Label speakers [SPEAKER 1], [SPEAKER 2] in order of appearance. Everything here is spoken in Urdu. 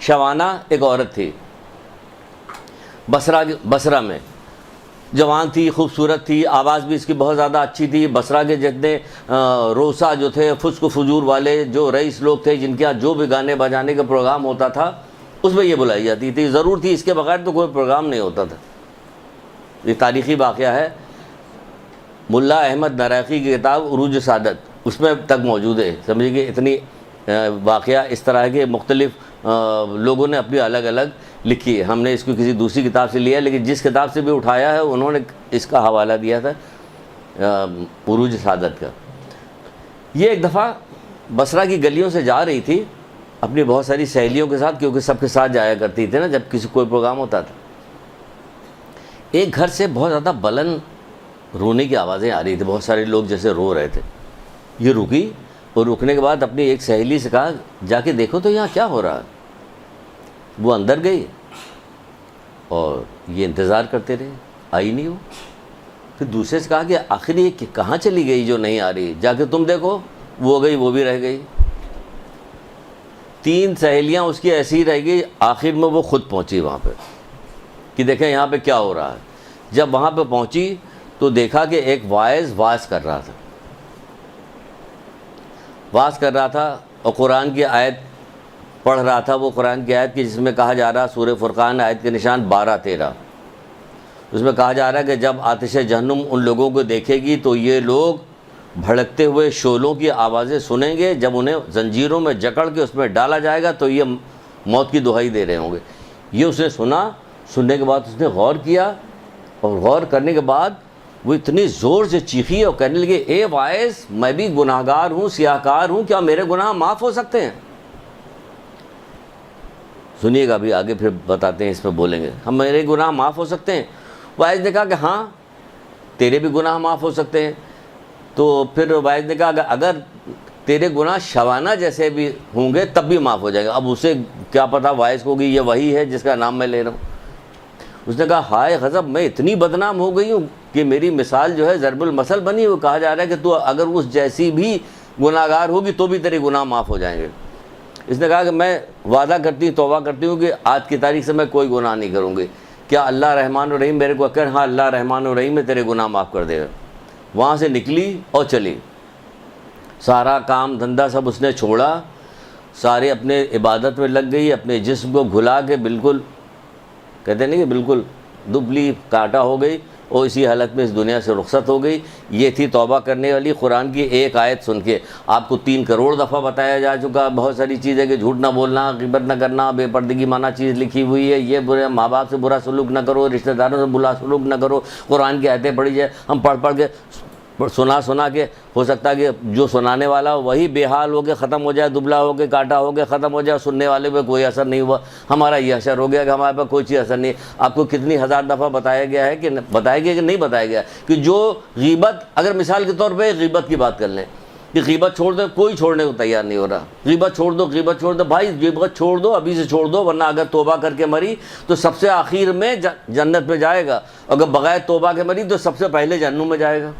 [SPEAKER 1] شوانہ ایک عورت تھی بصرہ میں، جوان تھی، خوبصورت تھی، آواز بھی اس کی بہت زیادہ اچھی تھی۔ بصرہ کے جتنے روسا جو تھے، فسق و فجور والے جو رئیس لوگ تھے، جن کے یہاں جو بھی گانے بجانے کا پروگرام ہوتا تھا اس میں یہ بلائی جاتی تھی، ضرور تھی، اس کے بغیر تو کوئی پروگرام نہیں ہوتا تھا۔ یہ تاریخی واقعہ ہے، ملا احمد نراقی کی کتاب عروج سعادت اس میں تک موجود ہے۔ سمجھے کہ اتنی واقعہ اس طرح کے مختلف لوگوں نے اپنی الگ الگ لکھی ہے۔ ہم نے اس کو کسی دوسری کتاب سے لیا ہے، لیکن جس کتاب سے بھی اٹھایا ہے انہوں نے اس کا حوالہ دیا تھا عروج سعادت کا۔ یہ ایک دفعہ بصرہ کی گلیوں سے جا رہی تھی اپنی بہت ساری سہیلیوں کے ساتھ، کیونکہ سب کے ساتھ جایا کرتی تھی نا جب کسی کوئی پروگرام ہوتا تھا۔ ایک گھر سے بہت زیادہ بلند رونے کی آوازیں آ رہی تھی، بہت سارے لوگ جیسے رو رہے تھے۔ یہ رکی اور رکنے کے بعد اپنی ایک سہیلی سے کہا جا کے دیکھو تو یہاں کیا ہو رہا ہے۔ وہ اندر گئی اور یہ انتظار کرتے رہے، آئی نہیں ہو۔ پھر دوسرے سے کہا کہ آخر یہ کہاں چلی گئی جو نہیں آ رہی، جا کے تم دیکھو۔ وہ گئی، وہ بھی رہ گئی۔ 3 سہیلیاں اس کی ایسی ہی رہ گئی۔ آخر میں وہ خود پہنچی وہاں پہ کہ دیکھیں یہاں پہ کیا ہو رہا ہے۔ جب وہاں پہ پہنچی تو دیکھا کہ ایک واعظ کر رہا تھا، واعظ کر رہا تھا اور قرآن کی آیت پڑھ رہا تھا۔ وہ قرآن کی آیت کی جس میں کہا جا رہا، سورہ فرقان آیت کے نشان 12-13، اس میں کہا جا رہا ہے کہ جب آتش جہنم ان لوگوں کو دیکھے گی تو یہ لوگ بھڑکتے ہوئے شعلوں کی آوازیں سنیں گے، جب انہیں زنجیروں میں جکڑ کے اس میں ڈالا جائے گا تو یہ موت کی دہائی دے رہے ہوں گے۔ یہ اس نے سنا، سننے کے بعد اس نے غور کیا، اور غور کرنے کے بعد وہ اتنی زور سے چیخی اور کہنے لگے، اے واعظ، میں بھی گناہ گار ہوں، سیاہ کار ہوں، کیا میرے گناہ معاف ہو سکتے ہیں؟ سنیے گا ابھی آگے پھر بتاتے ہیں، اس میں بولیں گے ہم میرے گناہ معاف ہو سکتے ہیں۔ واعظ نے کہا کہ ہاں تیرے بھی گناہ معاف ہو سکتے ہیں۔ تو پھر واعظ نے کہا کہ اگر تیرے گناہ شوانہ جیسے بھی ہوں گے تب بھی معاف ہو جائے گا۔ اب اسے کیا پتا واعظ کو کہ یہ وہی ہے جس کا نام میں لے رہا ہوں۔ اس نے کہا ہائے غضب، میں اتنی بدنام ہو گئی ہوں کہ میری مثال جو ہے ضرب المثل بنی ہوئی۔ کہا جا رہا ہے کہ تو اگر اس جیسی بھی گناہ گار ہوگی تو بھی تیرے گناہ معاف ہو جائیں گے۔ اس نے کہا کہ میں وعدہ کرتی ہوں، توبہ کرتی ہوں کہ آج کی تاریخ سے میں کوئی گناہ نہیں کروں گی۔ کیا اللہ رحمان الرحیم میرے کو کہہ؟ ہاں اللہ رحمان الرحیم میں تیرے گناہ معاف کر دے گا۔ وہاں سے نکلی اور چلی، سارا کام دھندا سب اس نے چھوڑا، سارے اپنے عبادت میں لگ گئی، اپنے جسم کو گھلا کے بالکل کہتے نہیں کہ بالکل دبلی کاٹا ہو گئی، اور اسی حالت میں اس دنیا سے رخصت ہو گئی۔ یہ تھی توبہ کرنے والی۔ قرآن کی ایک آیت سن کے آپ کو 3 کروڑ دفعہ بتایا جا چکا بہت ساری چیزیں کہ جھوٹ نہ بولنا، غیبت نہ کرنا، بے پردگی مانا چیز لکھی ہوئی ہے، یہ برے ماں باپ سے برا سلوک نہ کرو، رشتہ داروں سے برا سلوک نہ کرو۔ قرآن کی آیتیں پڑھی جائے، ہم پڑھ کے سنا کے ہو سکتا ہے کہ جو سنانے والا وہی بے حال ہو کے ختم ہو جائے، دبلا ہو کے کاٹا ہو کے ختم ہو جائے، سننے والے پہ کوئی اثر نہیں ہوا۔ ہمارا یہ اثر ہو گیا کہ ہمارے پہ کوئی چیز اثر نہیں۔ آپ کو کتنی ہزار دفعہ بتایا گیا ہے کہ نہیں بتایا گیا کہ جو غیبت، اگر مثال کے طور پہ غیبت کی بات کر لیں کہ غیبت چھوڑ دو، کوئی چھوڑنے کو تیار نہیں ہو رہا۔ غیبت چھوڑ دو بھائی، غیبت چھوڑ دو، ابھی سے چھوڑ دو، ورنہ اگر توبہ کر کے مری تو سب سے آخر میں جنت میں جائے گا، اگر بغیر توبہ کے مری تو سب سے پہلے جہنم میں جائے گا۔